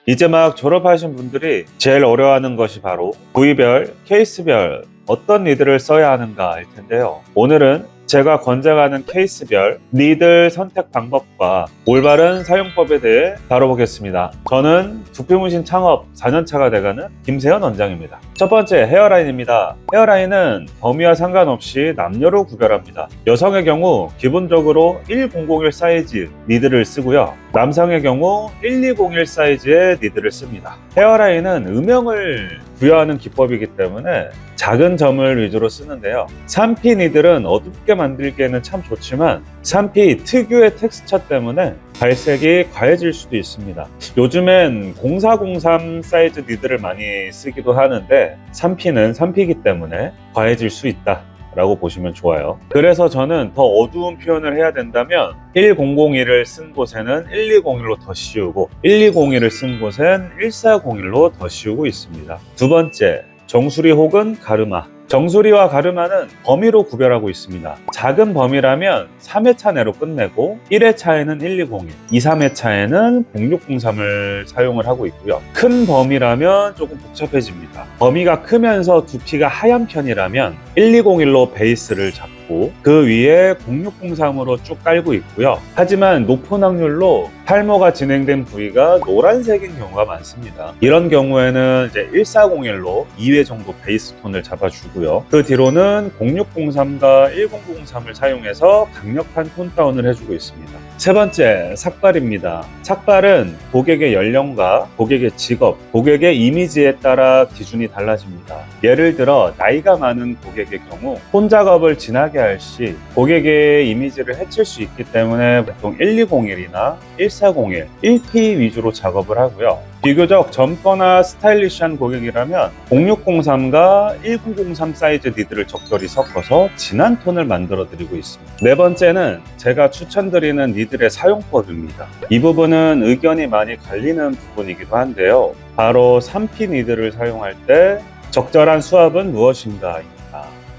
이제 막 졸업하신 분들이 제일 어려워하는 것이 바로 부위별, 케이스별 어떤 니들을 써야 하는가 할 텐데요. 오늘은 제가 권장하는 케이스별 니들 선택 방법과 올바른 사용법에 대해 다뤄보겠습니다. 저는 두피문신 창업 4년차가 돼가는 김세현 원장입니다. 첫 번째, 헤어라인입니다. 헤어라인은 범위와 상관없이 남녀로 구별합니다. 여성의 경우 기본적으로 1001 사이즈 니들을 쓰고요. 남성의 경우 1201 사이즈의 니들을 씁니다. 헤어라인은 음영을 부여하는 기법이기 때문에 작은 점을 위주로 쓰는데요. 3P 니들은 어둡게 만들기에는 참 좋지만 3P 특유의 텍스처 때문에 발색이 과해질 수도 있습니다. 요즘엔 0403 사이즈 니들을 많이 쓰기도 하는데 3P는 3P이기 때문에 과해질 수 있다 라고 보시면 좋아요. 그래서 저는 더 어두운 표현을 해야 된다면 1001을 쓴 곳에는 1201로 더 씌우고 1201을 쓴 곳엔 1401로 더 씌우고 있습니다. 두 번째, 정수리 혹은 가르마. 정수리와 가르마는 범위로 구별하고 있습니다. 작은 범위라면 3회차 내로 끝내고 1회차에는 1201, 2, 3회차에는 0603을 사용을 하고 있고요. 큰 범위라면 조금 복잡해집니다. 범위가 크면서 두피가 하얀 편이라면 1201로 베이스를 잡고 그 위에 0603으로 쭉 깔고 있고요. 하지만 높은 확률로 탈모가 진행된 부위가 노란색인 경우가 많습니다. 이런 경우에는 이제 1401로 2회 정도 베이스 톤을 잡아주고요. 그 뒤로는 0603과 1003을 사용해서 강력한 톤 다운을 해주고 있습니다. 세 번째, 삭발입니다. 삭발은 고객의 연령과 고객의 직업, 고객의 이미지에 따라 기준이 달라집니다. 예를 들어 나이가 많은 고객의 경우 톤 작업을 진하게 할 시 고객의 이미지를 해칠 수 있기 때문에 보통 1201이나 1401, 1P 위주로 작업을 하고요. 비교적 젊거나 스타일리시한 고객이라면 0603과 1003 사이즈 니들을 적절히 섞어서 진한 톤을 만들어 드리고 있습니다. 네 번째는 제가 추천드리는 니들의 사용법입니다. 이 부분은 의견이 많이 갈리는 부분이기도 한데요. 바로 3P 니들을 사용할 때 적절한 수압은 무엇인가입니다.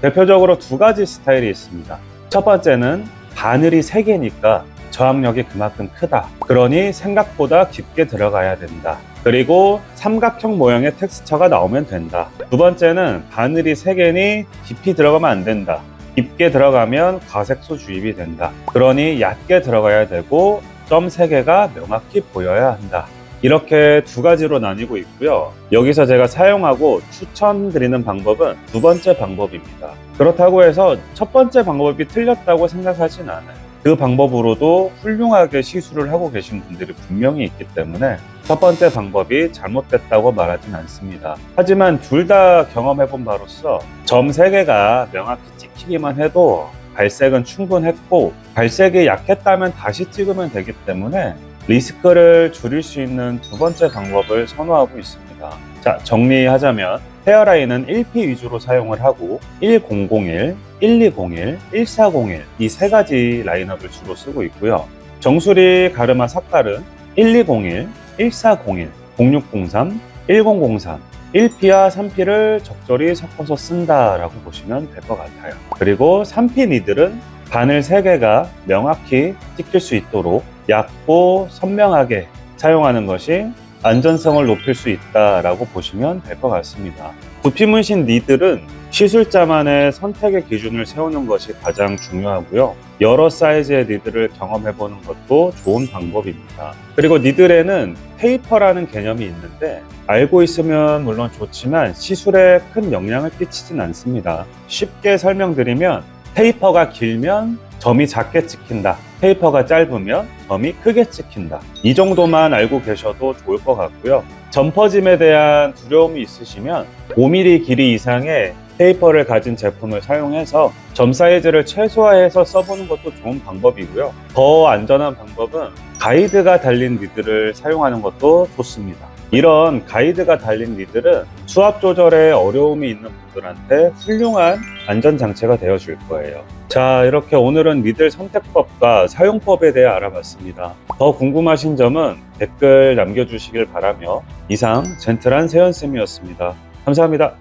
대표적으로 두 가지 스타일이 있습니다. 첫 번째는 바늘이 3개니까 저항력이 그만큼 크다. 그러니 생각보다 깊게 들어가야 된다. 그리고 삼각형 모양의 텍스처가 나오면 된다. 두 번째는 바늘이 3개니 깊이 들어가면 안 된다. 깊게 들어가면 과색소 주입이 된다. 그러니 얕게 들어가야 되고 점 3개가 명확히 보여야 한다. 이렇게 두 가지로 나뉘고 있고요. 여기서 제가 사용하고 추천드리는 방법은 두 번째 방법입니다. 그렇다고 해서 첫 번째 방법이 틀렸다고 생각하진 않아요. 그 방법으로도 훌륭하게 시술을 하고 계신 분들이 분명히 있기 때문에 첫 번째 방법이 잘못됐다고 말하진 않습니다. 하지만 둘 다 경험해본 바로서 점 3개가 명확히 찍히기만 해도 발색은 충분했고 발색이 약했다면 다시 찍으면 되기 때문에 리스크를 줄일 수 있는 두 번째 방법을 선호하고 있습니다. 자, 정리하자면 헤어라인은 1P 위주로 사용을 하고 1001, 1201, 1401 이 세 가지 라인업을 주로 쓰고 있고요. 정수리 가르마 삭발은 1201, 1401, 0603, 1003 1P와 3P를 적절히 섞어서 쓴다라고 보시면 될 것 같아요. 그리고 3P 니들은 바늘 3개가 명확히 찍힐 수 있도록 얇고 선명하게 사용하는 것이 안전성을 높일 수 있다라고 보시면 될 것 같습니다. 두피문신 니들은 시술자만의 선택의 기준을 세우는 것이 가장 중요하고요. 여러 사이즈의 니들을 경험해보는 것도 좋은 방법입니다. 그리고 니들에는 테이퍼라는 개념이 있는데 알고 있으면 물론 좋지만 시술에 큰 영향을 끼치진 않습니다. 쉽게 설명드리면 테이퍼가 길면 점이 작게 찍힌다. 테이퍼가 짧으면 점이 크게 찍힌다. 이 정도만 알고 계셔도 좋을 것 같고요. 점퍼짐에 대한 두려움이 있으시면 5mm 길이 이상의 테이퍼를 가진 제품을 사용해서 점 사이즈를 최소화해서 써보는 것도 좋은 방법이고요. 더 안전한 방법은 가이드가 달린 니들을 사용하는 것도 좋습니다. 이런 가이드가 달린 니들은 수압 조절에 어려움이 있는 분들한테 훌륭한 안전장치가 되어줄 거예요. 자, 이렇게 오늘은 니들 선택법과 사용법에 대해 알아봤습니다. 더 궁금하신 점은 댓글 남겨주시길 바라며 이상 젠틀한 세연쌤이었습니다. 감사합니다.